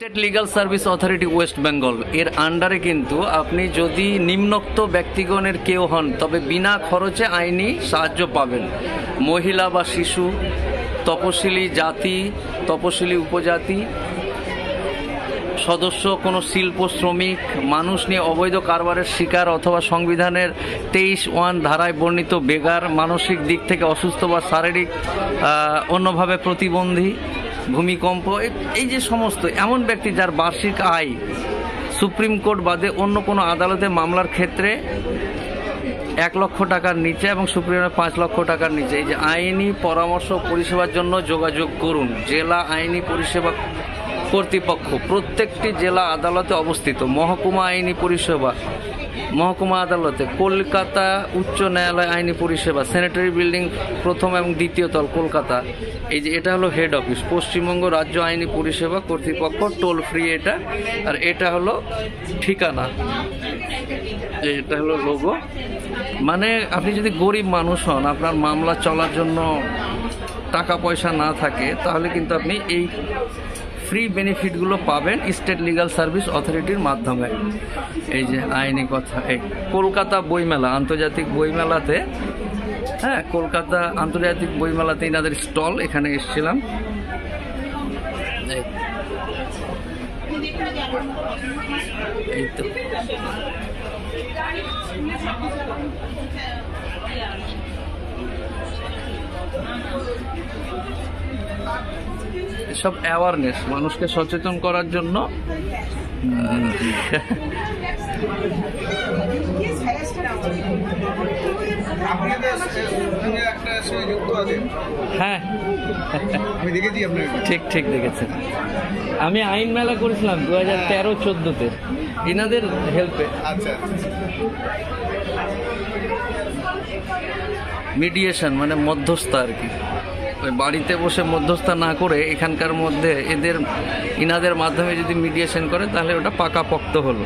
State legal service authority West Bengal এর আন্ডারে কিন্তু আপনি যদি নিম্নোক্ত ব্যক্তিগণের কেউ হন তবে বিনা খরচে আইনি সাহায্য পাবেন। মহিলা বা শিশু, তপশিলি জাতি, তপশিলি উপজাতি সদস্য, কোনো শিল্প শ্রমিক, মানুষ নিয়ে অবৈধ কারবারের শিকার অথবা সংবিধানের 23(1) ধারায় বর্ণিত বেগার, মানসিক দিক থেকে অসুস্থ বা শারীরিক অন্যভাবে প্রতিবন্ধী, ভূমিকম্প, এই যে সমস্ত এমন ব্যক্তি যার বার্ষিক আয় সুপ্রিম কোর্ট বাদে অন্য কোনো আদালতে মামলার ক্ষেত্রে 1 লক্ষ টাকার নিচে এবং সুপ্রিমে 5 লক্ষ টাকার নিচে, এই যে আইনি পরামর্শ পরিষেবার জন্য যোগাযোগ করুন। জেলা আইনি পরিষেবা কর্তৃপক্ষ প্রত্যেকটি জেলা আদালতে অবস্থিত। মহকুমা আইনি পরিষেবা মহকুমা আদালতে, কলকাতা উচ্চ ন্যায়ালয় আইনি পরিষেবা, স্যানিটারি বিল্ডিং 1ম এবং 2য় তল, কলকাতা। এই যে এটা হলো হেড অফিস, পশ্চিমবঙ্গ রাজ্য আইনি পরিষেবা কর্তৃপক্ষ, টোল ফ্রি এটা। আর এটা হলো ঠিকানা, এটা হলো লোগো। মানে আপনি যদি গরিব মানুষ হন, আপনার মামলা চলার জন্য টাকা পয়সা না থাকে, তাহলে কিন্তু আপনি এই ফ্রি বেনিফিটগুলো পাবেন স্টেট লিগাল সার্ভিস অথরিটির মাধ্যমে। এই যে আইনি কথা, এই কলকাতা বইমেলা, আন্তর্জাতিক বইমেলাতে, হ্যাঁ কলকাতা আন্তর্জাতিক বইমেলাতে এনাদের স্টল, এখানে এসেছিলাম। এই তো সব অ্যাওয়ারনেস, মানুষকে সচেতন করার জন্য। হ্যাঁ ঠিক ঠিক দেখেছেন। আমি আইন মেলা করেছিলাম 2013-14-তে এনাদের হেল্পে। মিডিয়েশন মানে মধ্যস্থতা আর কি, ওই বাড়িতে বসে মধ্যস্থতা না করে এখানকার মধ্যে ইনাদের মাধ্যমে যদি মিডিয়েশন করে তাহলে ওটা পাকাপোক্ত হলো।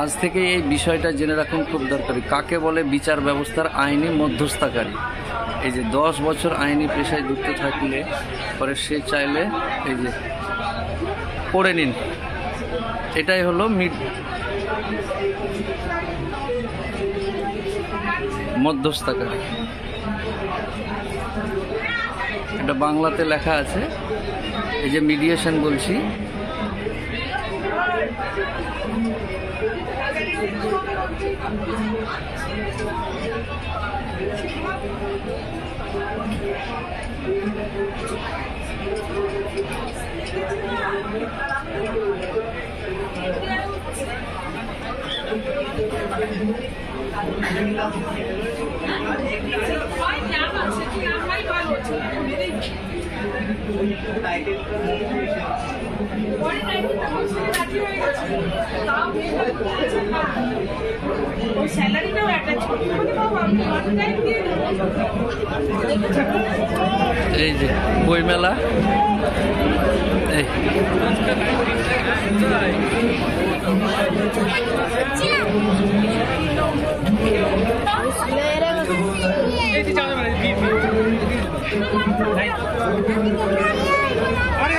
আজ থেকে এই বিষয়টা জেনে রাখুন, খুব দরকারি। কাকে বলে বিচার ব্যবস্থার আইনি মধ্যস্থতাকারী? এই যে 10 বছর আইনি পেশায় যুক্ত থাকলে পরে সে চাইলে এই যে পড়ে নিন, এটাই হলো মধ্যস্থতাকারী। এটা বাংলাতে লেখা আছে। এই যে মিডিয়েশন বলছি, এই যে বইমেলা, আরে